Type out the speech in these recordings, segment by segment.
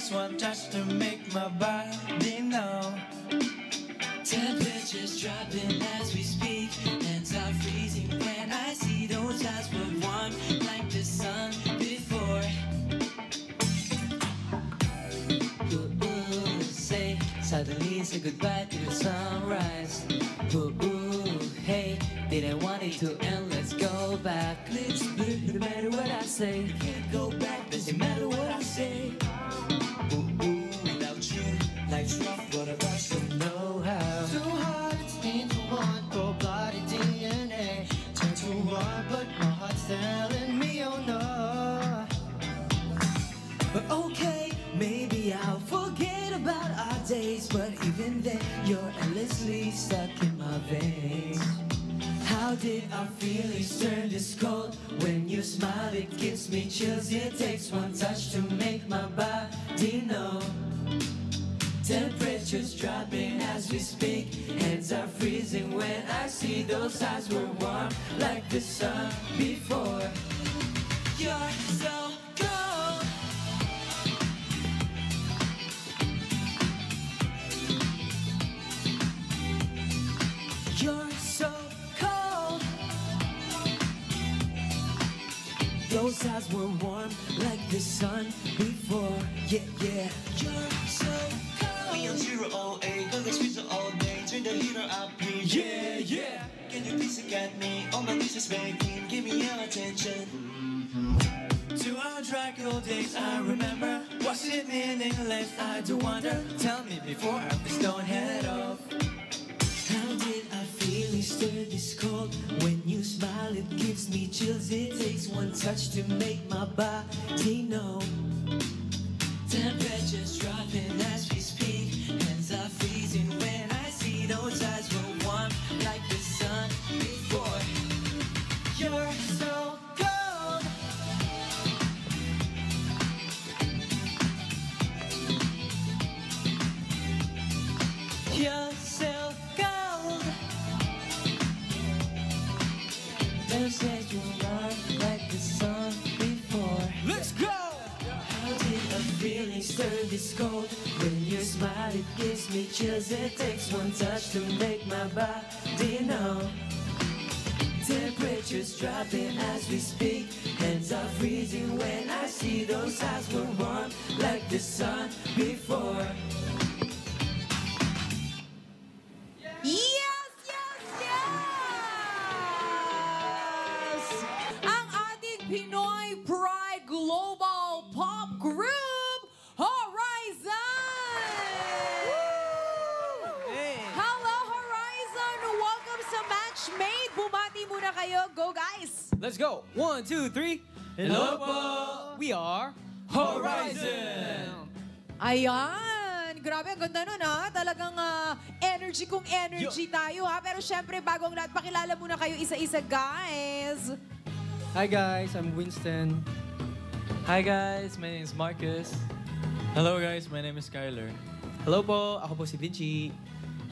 takes one touch to make my body know. Temperatures dropping as we speak, hands are freezing when I see those eyes were warm like the sun before. Ooh, say, suddenly say goodbye to the sunrise. Ooh, hey, didn't want it to end, let's go back. Let's blue, no matter what I say. Can't go back, doesn't matter what I say. Ooh, without you, life's rough, what a rush, don't know how. Too hard, it's into one, full-blooded DNA. Turn to one, but my heart's telling me, oh no. But okay, maybe I'll forget about our days. But even then, you're endlessly stuck in my veins. How did our feelings turn this cold? When you smile, it gives me chills. It takes one touch to make my body know. Temperatures dropping as we speak, hands are freezing when I see those eyes were warm like the sun before. You're so cold. You're so cold. Those eyes were warm like the sun before. Yeah, yeah. You're so cold. We on 008, cause it's freezing all day. Turn the heater up, please. Yeah, yeah. Can you please look at me? All my knees is begging, give me your attention. To our dry cold days, I remember. Was it meaningless? I do wonder. Tell me before I please don't head off. How did our feelings turn this cold? When you smile, it gives me chills. It takes one touch to make my body know. Temperatures dropping as we speak, hands are freezing when I see those eyes were warm like the sun before. You're so cold. You're so cold. Those eyes were warm like the sun before. Let's go! How did our feelings turn this cold? When you smile, it gives me chills. It takes one touch to make my body know. Temperatures dropping as we speak, hands are freezing when I see those eyes were warm like the sun before. Yes, yes, yes! Ang ating Pinoy Pride Global Pop Group, Horizon! Hello, Horizon! Welcome sa Match Made. Bumati muna kayo. Go, guys! Let's go. 1, 2, 3. Hello po! We are Horizon. Ayan! Grabe, ang ganda nun ha. Talagang energy kung energy tayo ha. Pero syempre, bagong lahat, pakilala muna kayo isa-isa, guys. Hi guys, I'm Winston. Hi guys, my name is Marcus. Hello guys, my name is Skyler. Hello po. Ako po si Vinci.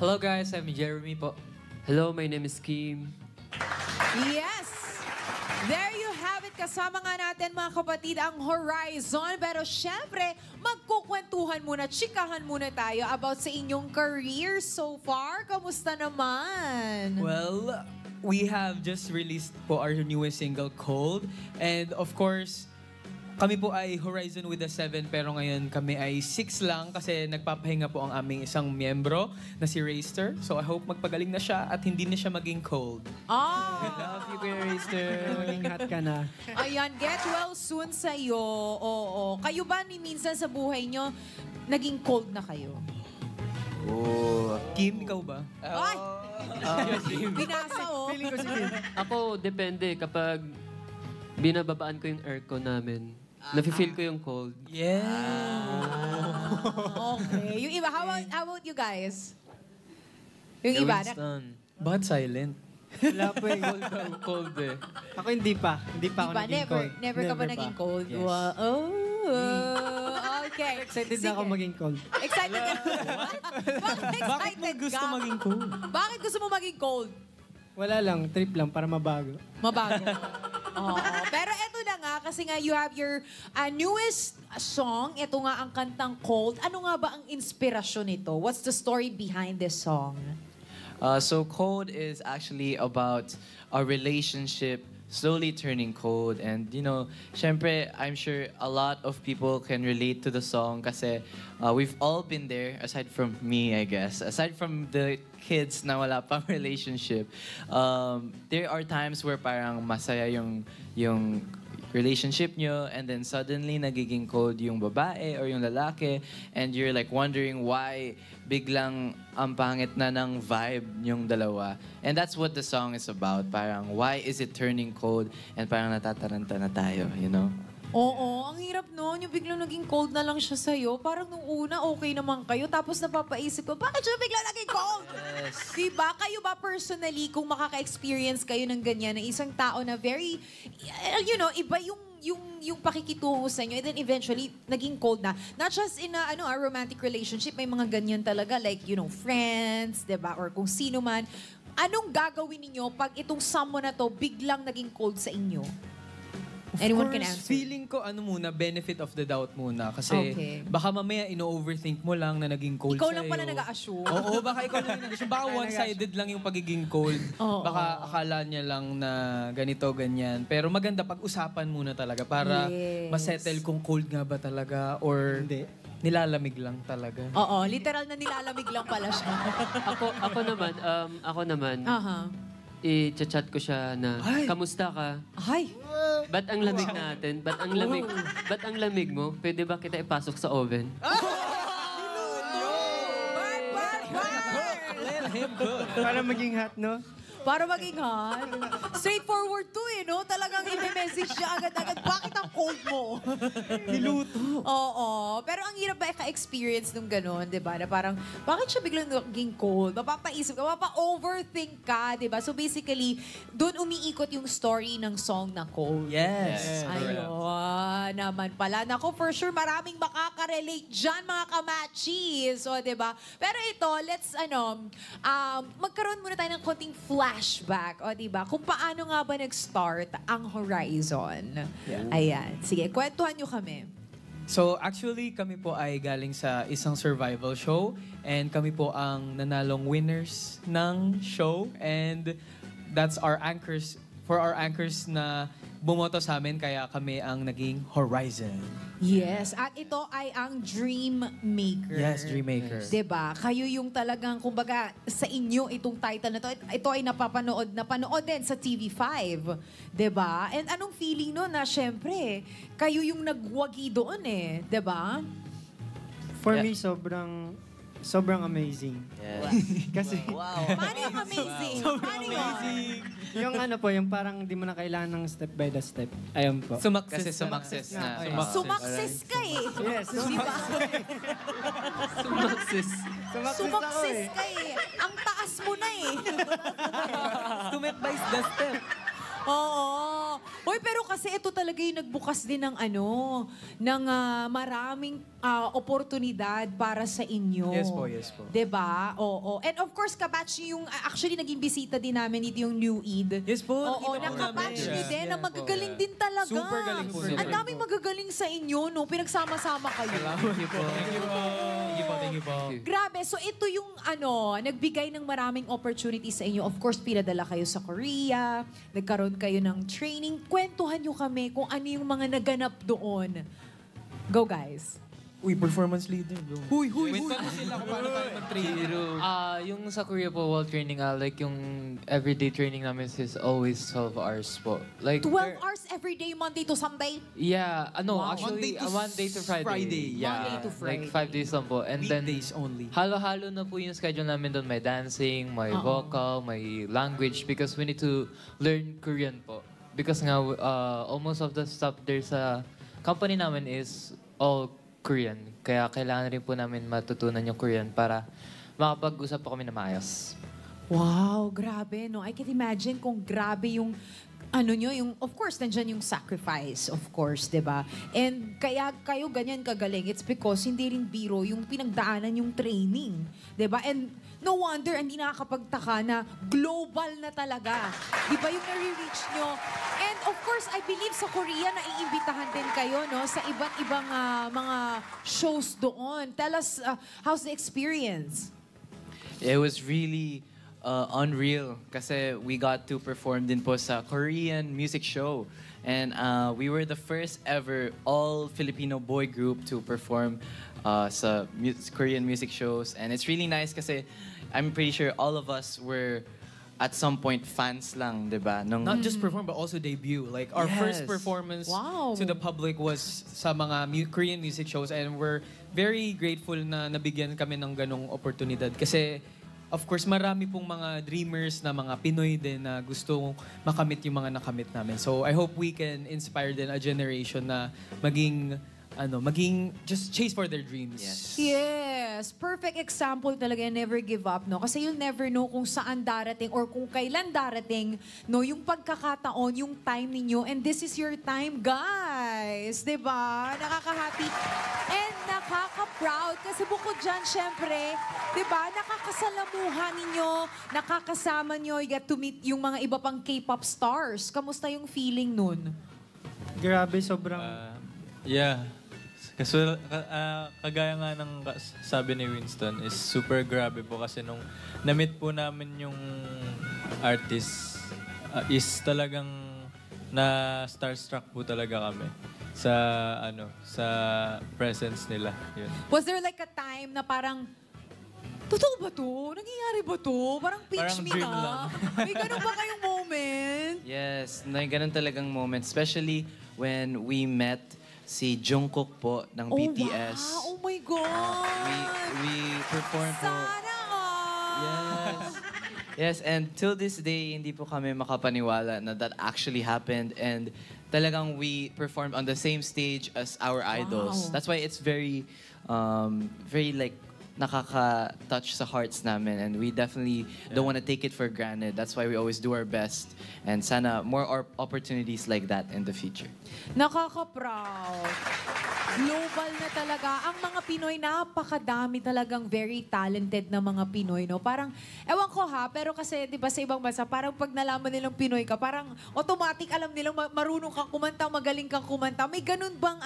Hello guys, I'm Jeremy po. Hello, my name is Kim. Yes! There you have it. Kasama nga natin mga kapatid ang Horizon. Pero syempre, magkukwentuhan muna, chikahan muna tayo about sa inyong career so far. Kamusta naman? Well, we have just released po our newest single, Cold. And of course, kami po ay Horizon with a 7 pero ngayon kami ay 6 lang kasi nagpapahinga po ang aming isang miyembro na si Rayster. So I hope magpagaling na siya at hindi na siya maging cold. Love you, Kuya Rayster. Maging hot ka na. Ayan, get well soon sa'yo. Oo. Kayo ba ni minsan sa buhay nyo, naging cold na kayo? Kim, ikaw ba? Ay! Binasa oh. Feeling ko si Kim. Ako, depende. Kapag binababaan ko yung aircon namin, nafe-feel ko yung cold. Yeah. Okay. Yung iba, how about you guys? Yung iba, Bakit silent? Wala po eh. Cold eh. Ako hindi pa. Hindi pa ako Diba, naging cold. never ka ba naging cold? Yes. Wow. Oh, okay. Excited na ako maging cold. Excited ka? Bakit excited Bakit mo gusto ka? maging cold? Bakit gusto mo maging cold? Wala lang, trip lang para mabago. Mabago. Oo. Pero eto na nga, Kasi nga, you have your newest song. Ito nga ang kantang Cold. Ano nga ba ang inspirasyon nito? What's the story behind this song? So cold is actually about our relationship slowly turning cold. And, you know, syempre, I'm sure a lot of people can relate to the song kasi we've all been there, aside from me, I guess. Aside from the kids na wala pang relationship, there are times where parang masaya yung relationship nyo, and then suddenly nagiging cold yung babae or yung lalaki, and you're like wondering why biglang ang pangit na ng vibe yung dalawa. And that's what the song is about. Parang why is it turning cold, and parang natataranta na tayo, you know? Oo, ang hirap nun. Yung biglang naging cold na lang siya sa'yo. Parang nung una, okay naman kayo. Tapos napapaisip ko, bakit siya biglang naging cold? Yes. Diba? Kayo ba personally, kung makaka-experience kayo ng ganyan, na isang tao na very, you know, iba yung pakikitungo sa inyo, and then eventually, naging cold na. Not just in a romantic relationship, may mga ganyan talaga, like, you know, friends, diba? Or kung sino man. Anong gagawin ninyo pag itong someone na to biglang naging cold sa inyo? Anyone can answer. Feeling ko benefit of the doubt muna. Kasi baka mamaya ino-overthink mo lang na naging cold Ikaw sa'yo. lang pala nag-a-assume. Oo, baka ikaw lang nag-assume. Baka one-sided lang yung pagiging cold. Baka akala niya lang na ganito, ganyan. Pero maganda pag-usapan muna talaga para masettle kung cold nga ba talaga or nilalamig lang talaga. Oo, literal na nilalamig lang pala siya. ako naman, i-chat ko siya na, kamusta ka? Ay! Ba't ang lamig natin? Ba't ang lamig mo? Pwede ba kita ipasok sa oven? Para maging hot, no? Para maging hot. Straightforward to no? Talagang i-message siya agad-agad. Bakit ang cold mo? Niluto. Oo. Pero ang hirap ba ka-experience nung gano'n, di ba? Na parang, bakit siya biglang naging cold? Mapapaisip ka, mapa-overthink ka, di ba? So basically, doon umiikot yung story ng song na Cold. Yes. Ayun, naman pala. Nako, for sure, maraming makaka-relate dyan, mga kamachis. O, di ba? Pero ito, let's, magkaroon muna tayo ng konting flashback. O, di ba? Kung paano nga ba nag-start ang Horizon. Ayan. Sige, kwentuhan nyo kami. So actually, kami po ay galing sa isang survival show, and kami po ang nanalong winners ng show, and that's our anchors, for our anchors na bumoto sa amin, kaya kami ang naging Horizon. Yes, at ito ay ang Dream Maker. Yes, Dream Maker. Diba? Kayo yung talagang, kumbaga, sa inyo itong title na to. Ito ay napanood din sa TV5. Diba? And anong feeling no na, syempre, kayo yung nagwagi doon Diba? For me, sobrang amazing. Yes. Kasi, Paano yung amazing? Paano yun? yung parang di mo na kailangan ng step by the step. Ayun po. Sumakses Kasi sumakses na. Sumakses ka Yes, Diba? Sumaksis. Sumakses ka Ang taas mo na Tumet by the step. Oo. Hoy, pero kasi ito talaga yung nagbukas din ng maraming oportunidad para sa inyo. Yes po, yes po. 'Di ba? Oo. And of course, kabatch yung actually naging bisita din namin dito yung New Eid. Yes po. Oo, nakita po nakabatch namin. nyo din na magagaling din talaga. Super galing po nila. Ang daming magagaling sa inyo, no? Pinagsama-sama kayo. Thank you po. Thank you po. Grabe. So ito yung nagbigay ng maraming opportunities sa inyo. Of course, pinadala kayo sa Korea. Nagkaroon kayo ng training. Kwentuhan nyo kami kung ano yung mga naganap doon. Go, guys. Uy, performance leader. Huy. Kwento mo sila kung paano tayo mag-training. Yung sa Korea po, while training, like yung everyday training namin is always 12 hours po. Like 12 hours every day, Monday to Sunday? Yeah, Wow. actually, Monday to Friday. Yeah, Monday to Friday. like 5 days lang po. And then, Weekdays only. halo-halo na po yung schedule namin doon. May dancing, may vocal, may language because we need to learn Korean po. Because nga, almost of the stuff there sa company namin is all Korean. Kaya kailangan rin po namin matutunan yung Korean para makapag-usap po kami na maayos. Wow, grabe, no? I can imagine kung grabe yung of course, nandyan yung sacrifice, of course, di ba? And kaya kayo ganyan kagaling, it's because hindi rin biro yung pinagdaanan yung training, di ba? And no wonder hindi nakakapagtaka na global na talaga. Di ba yung nare-reach nyo? And of course, I believe sa Korea, naiimbitahan din kayo no, sa iba't ibang mga shows doon. Tell us, how's the experience? It was really unreal kasi we got to perform din po sa Korean music show. And we were the first ever all-Filipino boy group to perform sa Korean music shows. And it's really nice kasi I'm pretty sure all of us were at some point fans lang, di ba? Not just perform, but also debut. Like, our first performance Wow. to the public was sa mga Korean music shows. And we're very grateful na nabigyan kami ng ganong oportunidad. Kasi, of course, marami pong mga dreamers na mga Pinoy din na gusto makamit yung mga nakamit namin. So, I hope we can inspire din a generation na maging just chase for their dreams. Yes, perfect example talaga, never give up, no? Kasi you'll never know kung saan darating or kung kailan darating, no? Yung pagkakataon, yung time ninyo, and this is your time, guys. Diba? Nakaka-happy and nakaka-proud kasi bukod dyan, syempre, diba? Nakakasalamuhan ninyo, nakakasama nyo, you get to meet yung mga iba pang K-pop stars. Kamusta yung feeling nun? Grabe, sobrang... Yeah. Kasi kagaya nga ng sabi ni Winston is super grabe po kasi nung na-meet po namin yung artist is talagang na starstruck po talaga kami sa sa presence nila. Yun. Was there like a time na parang, totoo ba to? Nangyayari ba to? Parang pinch Parang me dream na. lang. May ganun ba kayong moment? Yes, may ganun talagang moment. Especially when we met si Jungkook po ng BTS. Wow! Oh my God! We performed po. Sana all! Yes. Yes, and till this day, hindi po kami makapaniwala na that actually happened. And talagang we performed on the same stage as our idols. Wow. That's why it's very, very like, nakaka-touch sa hearts namin. And we definitely don't want to take it for granted. That's why we always do our best. And sana more opportunities like that in the future. Nakaka-proud. Global na talaga. Ang mga Pinoy, napakadami talagang very talented na mga Pinoy, no? Parang, ewan ko ha, pero kasi, di ba, sa ibang bansa, parang pag nalaman nilang Pinoy ka, parang automatic alam nilang marunong kang kumanta, magaling kang kumanta. May ganun bang,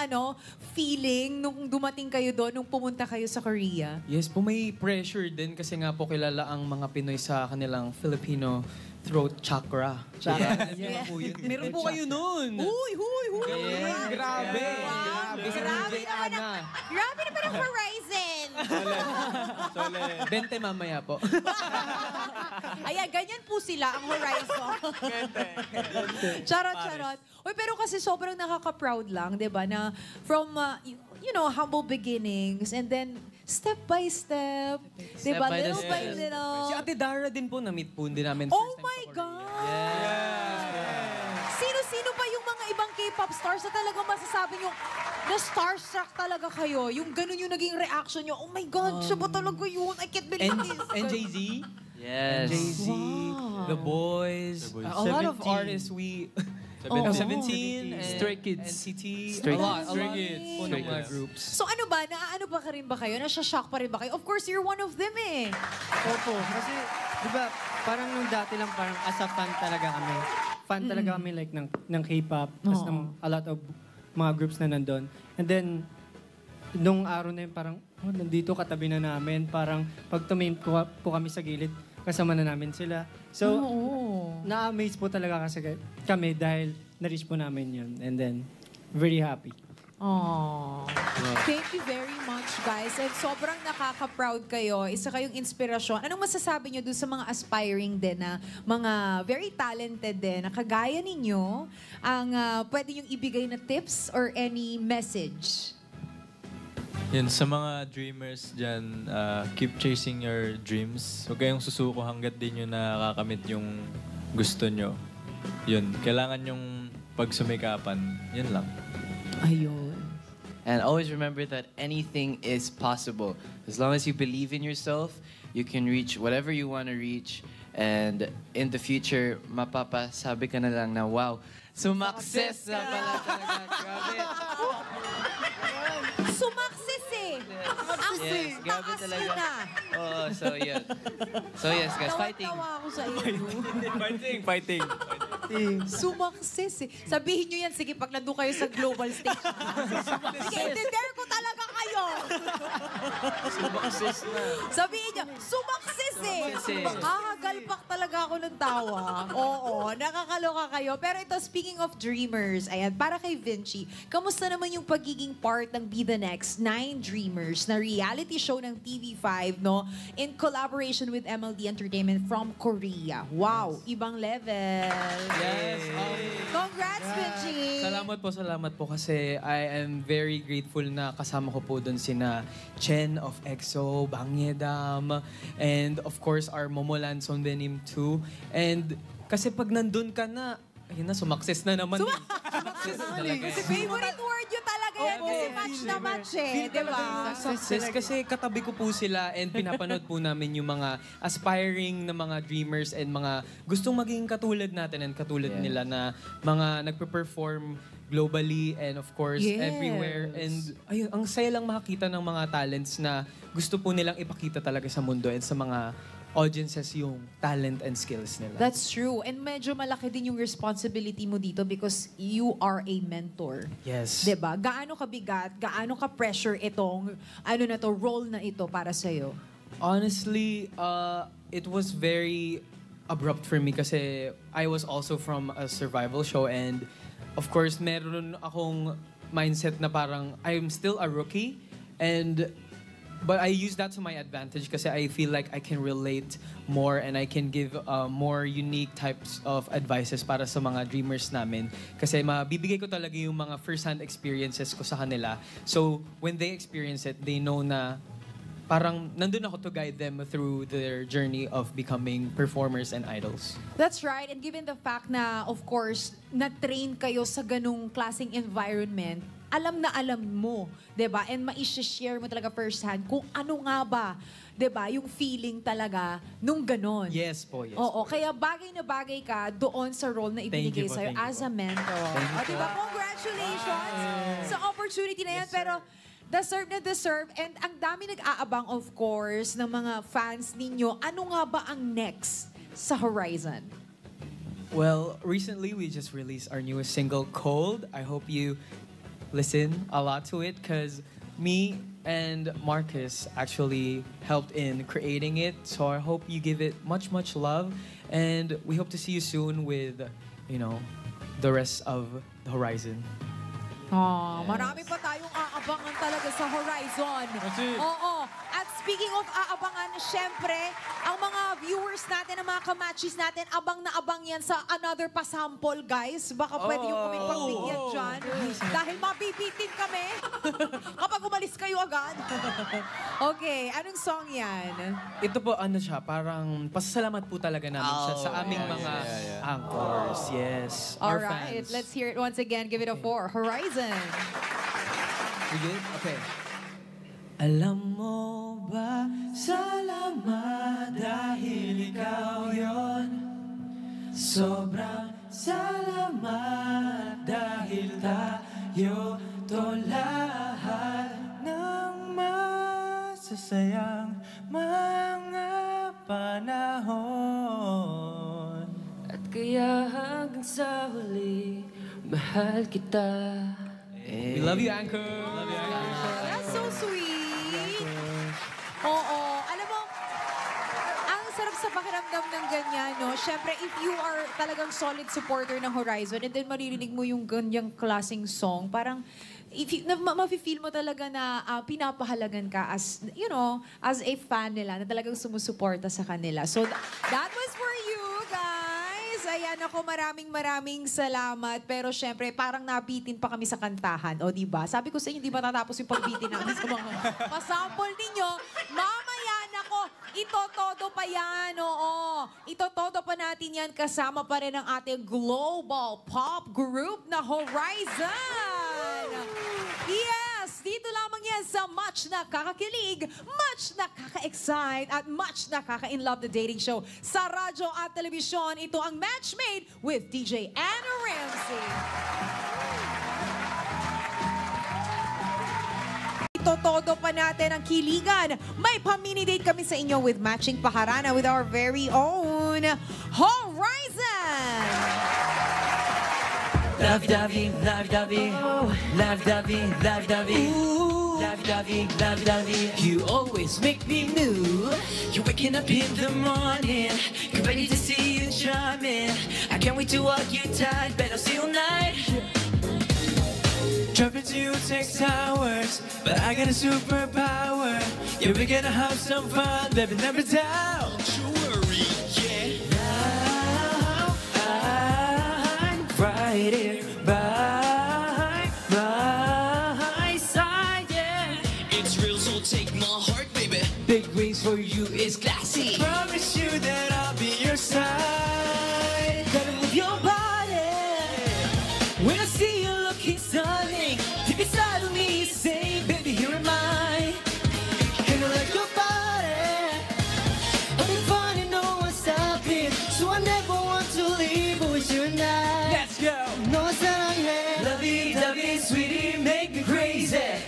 feeling nung dumating kayo doon, nung pumunta kayo sa Korea? Yes po, may pressure din kasi nga po kilala ang mga Pinoy sa kanilang Filipino throat chakra. Chakra. Yeah. Po yun. Meron po kayo nun. Huy! Yes, grabe. Wow, grabe naman grabe naman ang horizon. 20 mamaya po. Ayan, ganyan po sila ang horizon. Charot. Uy, pero kasi sobrang nakaka-proud lang, di ba, na from, humble beginnings and then step by step, di ba, by little by step. little. Si Ate Dara din po, na-meet po din namin. Oh first time my sa Korea. God! Sino-sino pa yung mga ibang K-pop stars na talagang masasabi nyo, na starstruck talaga kayo? Yung ganun yung naging reaction nyo, oh my God, siya ba talaga yun? I can't believe this. And Jay-Z. Yes. Jay-Z, The Boys. A lot of artists we... 17 and Stray Kids. NCT. Stray a lot Kids. po ng mga groups. So ano ba, naaano ba ka rin ba kayo? Nasya-shock pa rin ba kayo? Of course, you're one of them eh. Opo, kasi, di ba, parang nung dati lang, parang as a fan talaga kami. Fan talaga kami like ng K-pop, tapos ng a lot of mga groups na nandun. And then, nung araw na yun, parang, nandito katabi na namin. Parang, pag tumim po kami sa gilid, kasama na namin sila. So, na-amaze po talaga kasi kami dahil na-reach po namin yun. And then, very happy. Aww. Thank you very much, guys. And sobrang nakaka-proud kayo. Isa kayong inspirasyon. Anong masasabi nyo dun sa mga aspiring din na mga very talented din na kagaya ninyo ang pwede nyong ibigay na tips or any message? Yun, sa mga dreamers dyan, keep chasing your dreams. Huwag kayong susuko hanggat di nyo nakakamit yung gusto nyo. Yun, kailangan yung pagsumikapan. Yun lang. Ayun. And always remember that anything is possible. As long as you believe in yourself, you can reach whatever you want to reach. And in the future, mapapasabi ka na lang na, wow, sumakses na pala talaga. Grabe. Sumakses eh. Ang Yes, grabe taas talaga. mo na. Oo, so yun. So yes, guys, fighting. Tawa ako sa iyo. Fighting. Sumakses eh. Sabihin nyo yan, sige, pag nandun kayo sa global stage. Sige, intender ko talaga kayo. Sumakses na. Sabihin nyo, sumakses eh. Sumakses. Galpak talaga ako ng tawa. Oo, nakakaloka kayo. Pero ito, speaking of dreamers, ayan, para kay Vinci, kamusta naman yung pagiging part ng Be The Next 9 Dreamers na reality show ng TV5, no? In collaboration with MLD Entertainment from Korea. Wow, ibang level. Yes. Congrats, Vinci! Salamat po kasi I am very grateful na kasama ko po doon sina Chen of EXO, Bang Yedam, and of course our Momoland Sonbenim too. And kasi pag nandun ka na, ayun na, sumakses na naman. Sumakses na talaga. Kasi favorite word yun talaga yan kasi match na match eh, di ba? Success kasi katabi ko po sila and pinapanood po namin yung mga aspiring na mga dreamers and mga gustong maging katulad natin and katulad nila na mga nagpe-perform globally and of course everywhere. And ayun, ang saya lang makakita ng mga talents na gusto po nilang ipakita talaga sa mundo and sa mga audiences yung talent and skills nila. That's true. And medyo malaki din yung responsibility mo dito because you are a mentor. Yes. 'Di ba? Gaano kabigat, gaano ka-pressure itong role na ito para sa iyo? Honestly, it was very abrupt for me kasi I was also from a survival show and of course, meron akong mindset na parang I'm still a rookie but I use that to my advantage kasi I feel like I can relate more and I can give more unique types of advices para sa mga dreamers namin. Kasi mabibigay ko talaga yung mga first-hand experiences ko sa kanila. So, when they experience it, they know na parang nandun ako to guide them through their journey of becoming performers and idols. That's right. And given the fact na, of course, na-train kayo sa ganung klaseng environment, alam na alam mo, 'di ba? And mai-share mo talaga first hand kung ano nga ba, 'di ba, yung feeling talaga nung ganon. Yes po, yes. Oo, kaya bagay na bagay ka doon sa role na ibinigay Thank you po, sa'yo thank you as po. a mentor. O, di ba? Congratulations sa opportunity na yan. Pero deserve na deserve. And ang dami nag-aabang, of course, ng mga fans ninyo. Ano nga ba ang next sa Horizon? Well, recently we just released our newest single, Cold. I hope you listen a lot to it because me and Marcus actually helped in creating it. So I hope you give it much, much love. And we hope to see you soon with, the rest of the Horizon. Marami pa tayong aabangan talaga sa Horizon. Oo. At speaking of aabangan, syempre, ang mga viewers natin, ang mga kamatchis natin, abang na abang yan sa another pa-sample, guys. Baka pwede yung kami pagbigyan dyan. Dahil mabibitin kami kapag umalis kayo agad. Okay, anong song yan? Ito po, parang pasasalamat po talaga namin siya sa aming mga anchors. Yes, our Alright, fans. let's hear it once again. Give it a 4. Horizon. We good? Okay. Alam mo ba, salamat dahil ikaw yon. Sobrang salamat dahil tayo to lahat ng masasayang mga panahon. At kaya hanggang sa huli, mahal kita. We love you, Anchor. Love you, Anchor. That's so sweet. Oo. Alam mo, ang sarap sa pakiramdam ng ganyan, no? Siyempre, if you are talagang solid supporter ng Horizon and then maririnig mo yung ganyang klaseng song, parang mafe-feel mo talaga na pinapahalagan ka as, as a fan nila na talagang sumusuporta sa kanila. So, that was for you, guys. Ayan ako, maraming salamat. Pero syempre, parang nabitin pa kami sa kantahan. O, diba? Sabi ko sa inyo, di ba tatapos yung pagbitin namin sa mga pasample ninyo? Mamaya, nako, itotodo pa yan, oo. Itotodo pa natin yan kasama pa rin ang ating global pop group na Horizon. Yes, dito lamang yan sa much nakakakilig, much nakaka-excite, at much nakaka-inlove the dating show sa radyo at telebisyon. Ito ang Match Made with DJ Anna Ramsey. Itotodo pa natin ang kiligan. May pa-mini-date kami sa inyo with matching paharana with our very own Horizon! Lovey-dovey, lovey-dovey, lovey-dovey, lovey-dovey, lovey-dovey, lovey-dovey. You always make me move. You're waking up in the morning, you're ready to see you charming. I can't wait to walk you tight, bet I'll see you all night. Jumping to you takes hours, but I got a superpower. Yeah, we're gonna have some fun, living never down. Don't you worry, yeah. Now I'm right here by my side, yeah. It's real, so take my heart, baby. Big rings for you is classy. Promise you that I'll be your side. Gotta move your body when I see you looking stunning. Deep inside of me, say, baby, here am I. Can I like your body? Having fun and no one's stopping. So I never want to leave, but with you and I. Let's go. No saranghe. Lovey-dovey, sweetie, make me crazy.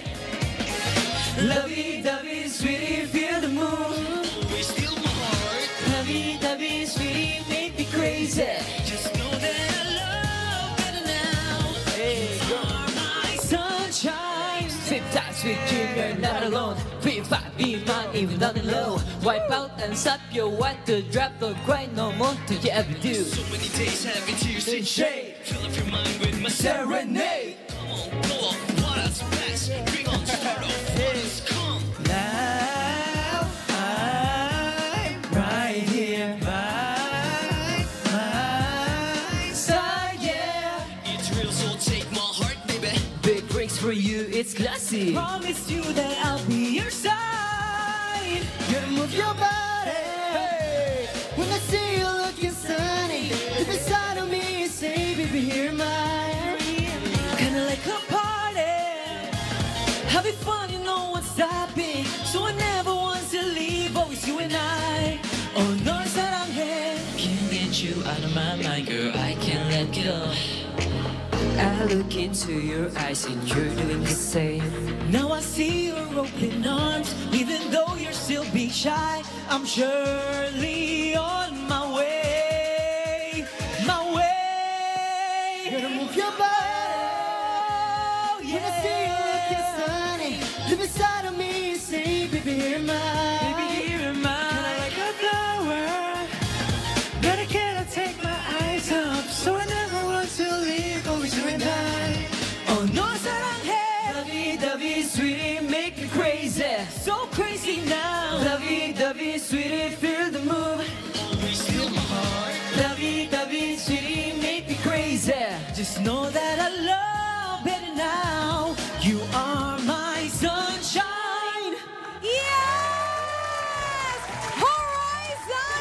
Lovey-dovey, sweetie, feel the mood. Always steal my heart. Lovey-dovey, sweetie, make me crazy. Just know that I love better now. Hey, You're my sunshine. Sometimes with you, you're not alone. Free fight, be mine, even down and low. Wipe out and stop your white to drop the grind. No more do you ever do. So many days having tears In and shade, fill up your mind with my serenade. Come on, go off, what else best? Bring on, start off, what is come? Now I'm right here by my side, yeah. It's real, so take my heart, baby. Big breaks for you, it's classy. Promise you that I'll be your side. Gotta move your body. Hey. When I see you looking sunny, deep inside of me, say, baby, here am I. Kinda like a party. Having fun, you know what's stopping. So I never want to leave, always you and I. Oh, no, saranghe. Can't get you out of my mind, girl. I can't let go. I look into your eyes and you're doing the same. Now I see your open arms, even though you're still being shy. I'm surely on my way, my way. Gotta move your body. When I see you looking sunny, deep inside of me, say, baby, here am I. Baby, here am I. Like a flower, but I cannot take my eyes up. So I never want to leave, always you and I. Oh no, saranghe. Lovey-dovey, sweetie, make me crazy. So crazy now. Lovey-dovey, sweetie, feel the move. Always steal my heart. Lovey-dovey, sweetie, make me crazy. Just know that I love better now. You are my sunshine. Yes! Horizon!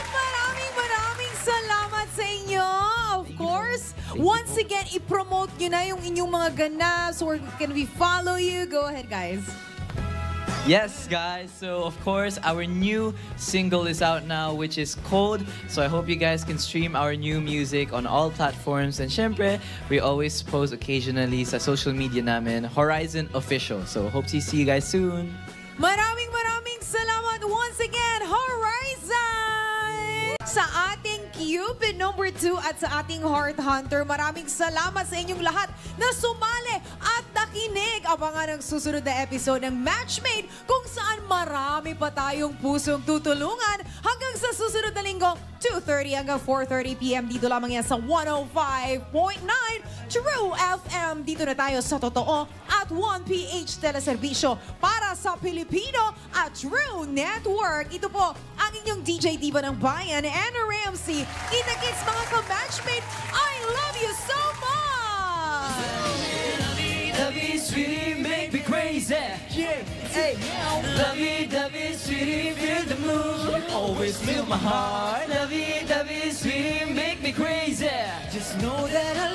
Maraming salamat sa inyo. Of course, once again, i-promote nyo na yung inyong mga ganap. So where can we follow you? Go ahead, guys. Yes, guys. So, of course, our new single is out now, which is Cold. So, I hope you guys can stream our new music on all platforms. And syempre, we always post occasionally sa social media namin, Horizon Official. So, hope to see you guys soon. Maraming salamat once again, Horizon! Sa ating Cupid number 2 at sa ating Heart Hunter, maraming salamat sa inyong lahat na sumali at nakinig. Abangan ang susunod na episode ng Matchmade kung saan marami pa tayong pusong tutulungan hanggang sa susunod na linggo, 2:30 hanggang 4:30 p.m. Dito lamang yan sa 105.9 True FM. Dito na tayo sa Totoo at 1PH Teleservisyo para sa Pilipino at True Network. Ito po ang inyong DJ Diva ng Bayan, Anna Ramsey. Kita-kits mga ka-matchmate, I love you so much! Lovey-dovey, sweetie, make me crazy. Yeah, hey. Lovey-dovey, sweetie, feel the mood. Always steal my heart. Lovey-dovey, sweetie, make me crazy. Just know that I